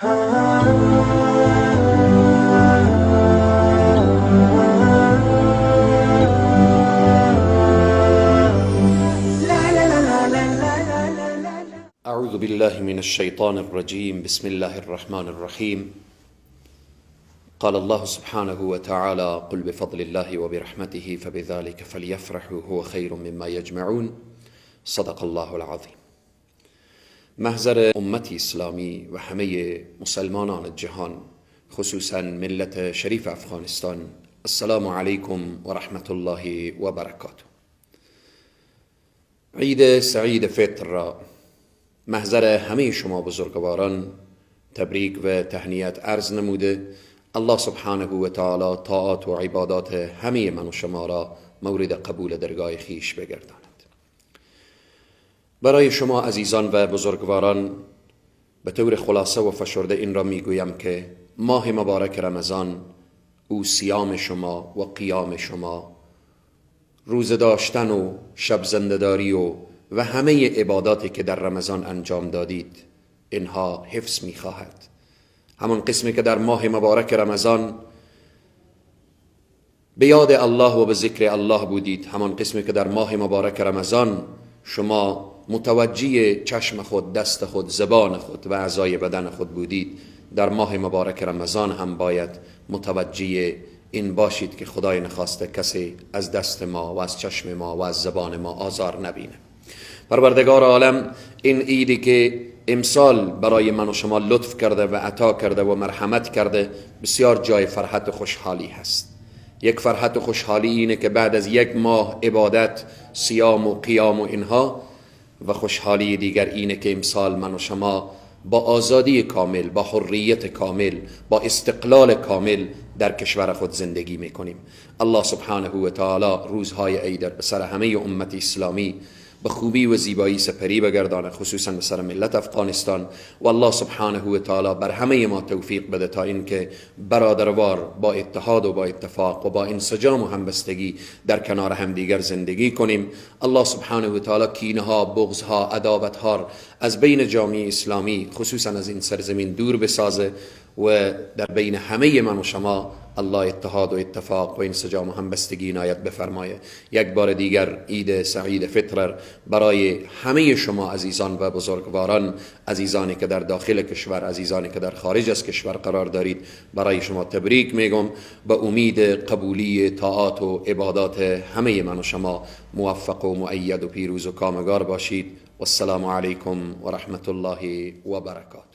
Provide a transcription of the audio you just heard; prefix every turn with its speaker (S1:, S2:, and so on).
S1: اعوذ بالله من الشيطان الرجيم. بسم الله الرحمن الرحيم. قال الله سبحانه وتعالى: قل بفضل الله وبرحمته فبذلك فليفرحوا هو خير مما يجمعون. صدق الله العظيم. محضر امتی اسلامی و همه مسلمانان جهان، خصوصا ملت شریف افغانستان، السلام علیکم و رحمت الله و برکاته. عید سعید فطر را محضر همه شما بزرگواران تبریک و تهنیت عرض نموده، الله سبحانه و تعالی طاعات و عبادات همه من و شما را مورد قبول درگاه خیش بگرداند. برای شما عزیزان و بزرگواران به طور خلاصه و فشرده این را میگویم که ماه مبارک رمضان او صیام شما و قیام شما، روزه داشتن و شب زنده‌داری و همه عباداتی که در رمضان انجام دادید، اینها حفظ می‌خواهد. همون قسمی که در ماه مبارک رمضان به یاد الله و به ذکر الله بودید، همون قسمی که در ماه مبارک رمضان شما متوجه چشم خود، دست خود، زبان خود و اعضای بدن خود بودید، در ماه مبارک رمضان هم باید متوجه این باشید که خدای نخواسته کسی از دست ما و از چشم ما و از زبان ما آزار نبینه. پروردگار عالم این عیدی که امسال برای من و شما لطف کرده و عطا کرده و مرحمت کرده، بسیار جای فرحت و خوشحالی هست. یک فرحت و خوشحالی اینه که بعد از یک ماه عبادت، صیام و قیام و اینها، و خوشحالی دیگر اینه که امسال من و شما با آزادی کامل، با حریت کامل، با استقلال کامل در کشور خود زندگی میکنیم. الله سبحانه و تعالی روزهای عید به سر همه امت اسلامی به خوبی و زیبایی سپری بگردانه، خصوصا به سر ملت افغانستان، و الله سبحانه و تعالی بر همه ما توفیق بده تا اینکه برادروار با اتحاد و با اتفاق و با انسجام و همبستگی در کنار همدیگر زندگی کنیم. الله سبحانه و تعالی کینه ها، بغض ها، عداوت ها از بین جامعه اسلامی، خصوصا از این سرزمین دور بسازه و در بین همه من و شما الله اتحاد و اتفاق و انسجام و همبستگی عنایت بفرمایه. یک بار دیگر عید سعید فطر برای همه شما عزیزان و بزرگواران، عزیزانی که در داخل کشور، عزیزانی که در خارج از کشور قرار دارید، برای شما تبریک میگم. به امید قبولی طاعات و عبادات همه من و شما موفق و مؤید و پیروز و کامگار باشید. والسلام علیکم و رحمت الله و برکاته.